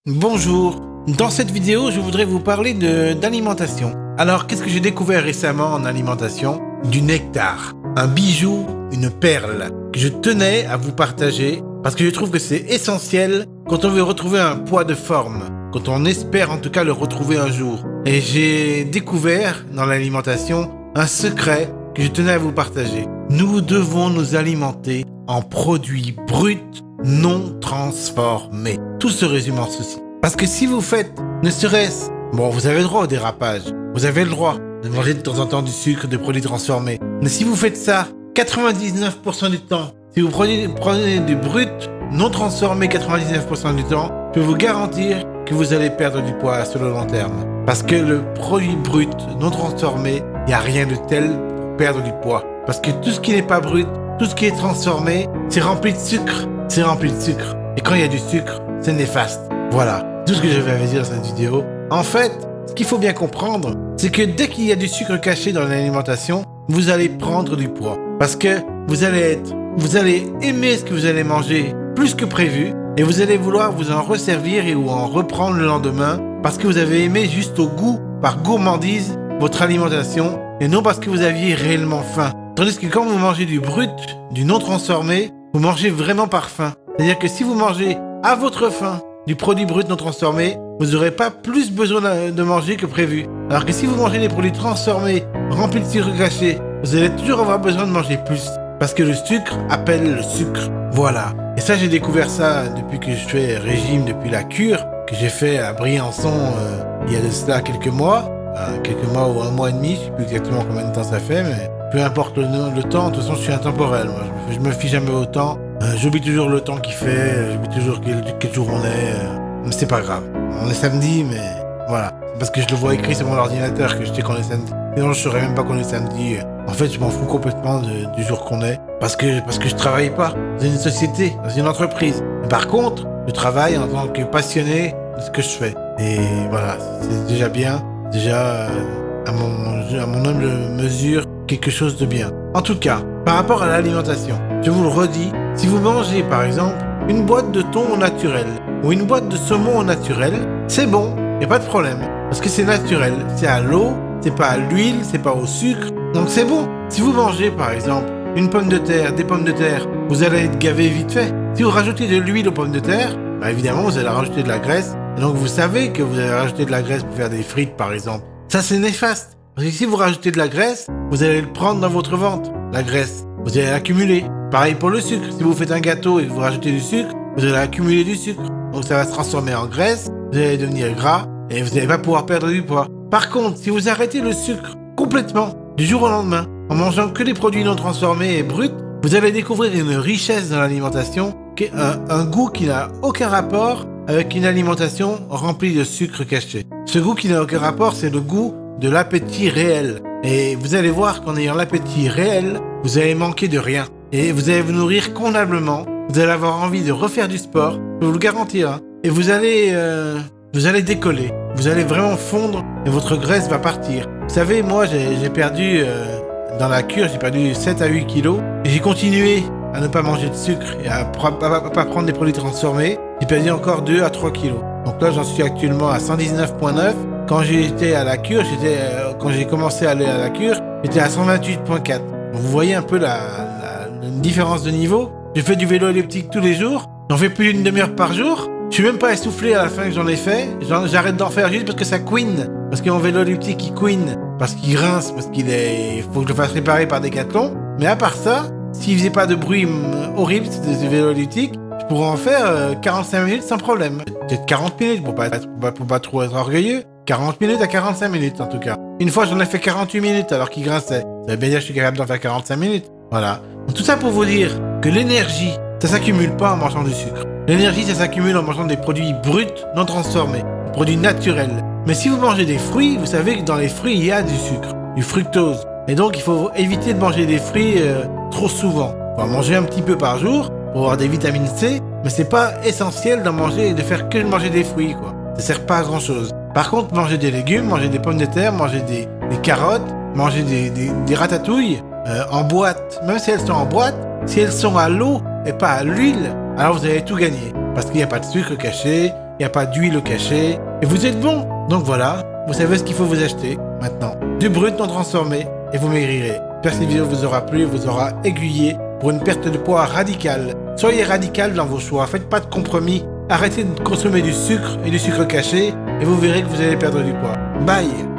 Bonjour, dans cette vidéo je voudrais vous parler d'alimentation. Alors qu'est-ce que j'ai découvert récemment en alimentation? Du nectar, un bijou, une perle, que je tenais à vous partager parce que je trouve que c'est essentiel quand on veut retrouver un poids de forme, quand on espère en tout cas le retrouver un jour. Et j'ai découvert dans l'alimentation un secret que je tenais à vous partager. Nous devons nous alimenter en produits bruts non transformés. Tout se résume en ceci. Parce que si vous faites, ne serait-ce... Bon, vous avez le droit au dérapage. Vous avez le droit de manger de temps en temps du sucre, des produits transformés. Mais si vous faites ça 99% du temps, si vous prenez du brut non transformé 99% du temps, je peux vous garantir que vous allez perdre du poids sur le long terme. Parce que le produit brut non transformé, il n'y a rien de tel pour perdre du poids. Parce que tout ce qui n'est pas brut, tout ce qui est transformé, c'est rempli de sucre. C'est rempli de sucre. Et quand il y a du sucre, c'est néfaste. Voilà, tout ce que je vais vous dire dans cette vidéo. En fait, ce qu'il faut bien comprendre, c'est que dès qu'il y a du sucre caché dans l'alimentation, vous allez prendre du poids. Parce que vous allez aimer ce que vous allez manger plus que prévu, et vous allez vouloir vous en resservir ou en reprendre le lendemain, parce que vous avez aimé juste au goût, par gourmandise, votre alimentation, et non parce que vous aviez réellement faim. Tandis que quand vous mangez du brut, du non transformé, vous mangez vraiment par faim. C'est-à-dire que si vous mangez à votre faim du produit brut non transformé, vous n'aurez pas plus besoin de manger que prévu. Alors que si vous mangez des produits transformés, remplis de sucre caché, vous allez toujours avoir besoin de manger plus. Parce que le sucre appelle le sucre. Voilà. Et ça, j'ai découvert ça depuis que je fais régime, depuis la cure que j'ai fait à Briançon il y a de cela quelques mois ou un mois et demi, je ne sais plus exactement combien de temps ça fait, mais peu importe le temps, de toute façon je suis intemporel, moi. Je me fie jamais au temps, j'oublie toujours le temps qu'il fait, j'oublie toujours quel jour on est, mais c'est pas grave. On est samedi, mais voilà. C'est parce que je le vois écrit sur mon ordinateur que je sais qu'on est samedi. Sinon je saurais même pas qu'on est samedi. En fait, je m'en fous complètement du jour qu'on est, parce que je travaille pas dans une société, dans une entreprise. Mais par contre, je travaille en tant que passionné de ce que je fais. Et voilà, c'est déjà bien. Déjà, à mon humble mesure, quelque chose de bien. En tout cas, par rapport à l'alimentation, je vous le redis, si vous mangez par exemple une boîte de thon au naturel ou une boîte de saumon au naturel, c'est bon, il n'y a pas de problème. Parce que c'est naturel, c'est à l'eau, c'est pas à l'huile, c'est pas au sucre, donc c'est bon. Si vous mangez par exemple une pomme de terre, des pommes de terre, vous allez être gavé vite fait. Si vous rajoutez de l'huile aux pommes de terre, bah évidemment vous allez rajouter de la graisse. Et donc vous savez que vous allez rajouter de la graisse pour faire des frites par exemple. Ça c'est néfaste. Parce que si vous rajoutez de la graisse, vous allez le prendre dans votre ventre, la graisse. Vous allez l'accumuler. Pareil pour le sucre. Si vous faites un gâteau et que vous rajoutez du sucre, vous allez accumuler du sucre. Donc ça va se transformer en graisse, vous allez devenir gras et vous n'allez pas pouvoir perdre du poids. Par contre, si vous arrêtez le sucre complètement, du jour au lendemain, en mangeant que des produits non transformés et bruts, vous allez découvrir une richesse dans l'alimentation, un goût qui n'a aucun rapport avec une alimentation remplie de sucre caché. Ce goût qui n'a aucun rapport, c'est le goût de l'appétit réel. Et vous allez voir qu'en ayant l'appétit réel, vous allez manquer de rien. Et vous allez vous nourrir convenablement. Vous allez avoir envie de refaire du sport, je peux vous le garantir. Hein. Et vous allez décoller. Vous allez vraiment fondre et votre graisse va partir. Vous savez, moi, j'ai perdu, dans la cure, j'ai perdu 7 à 8 kilos. Et j'ai continué à ne pas manger de sucre et à pas prendre des produits transformés. J'ai perdu encore 2 à 3 kilos. Donc là, j'en suis actuellement à 119,9. Quand j'étais à la cure, quand j'ai commencé à aller à la cure, j'étais à 128,4. Vous voyez un peu la différence de niveau. Je fais du vélo elliptique tous les jours. J'en fais plus d'une demi-heure par jour. Je suis même pas essoufflé à la fin que j'en ai fait. J'arrête d'en faire juste parce que ça couine. Parce que mon vélo elliptique, il couine. Parce qu'il grince. Parce il faut que je le fasse réparer par Decathlon. Mais à part ça, s'il faisait pas de bruit horrible, ce vélo elliptique, je pourrais en faire 45 minutes sans problème. Peut-être 40 minutes pour pas trop être orgueilleux. 40 minutes à 45 minutes en tout cas. Une fois j'en ai fait 48 minutes alors qu'il grinçait. Ça veut bien dire que je suis capable d'en faire 45 minutes. Voilà. Donc, tout ça pour vous dire que l'énergie, ça s'accumule pas en mangeant du sucre. L'énergie, ça s'accumule en mangeant des produits bruts, non transformés, des produits naturels. Mais si vous mangez des fruits, vous savez que dans les fruits, il y a du sucre, du fructose. Et donc il faut éviter de manger des fruits trop souvent. Il faut en manger un petit peu par jour pour avoir des vitamines C, mais c'est pas essentiel d'en manger et de faire que de manger des fruits, quoi. Ça sert pas à grand chose. Par contre, manger des légumes, manger des pommes de terre, manger des carottes, manger des ratatouilles en boîte, même si elles sont en boîte, si elles sont à l'eau et pas à l'huile, alors vous allez tout gagner. Parce qu'il n'y a pas de sucre caché, il n'y a pas d'huile cachée, et vous êtes bon. Donc voilà, vous savez ce qu'il faut vous acheter maintenant. Du brut non transformé, et vous maigrirez. J'espère que cette vidéo vous aura plu, vous aura aiguillé pour une perte de poids radicale. Soyez radical dans vos choix, faites pas de compromis. Arrêtez de consommer du sucre et du sucre caché, et vous verrez que vous allez perdre du poids. Bye!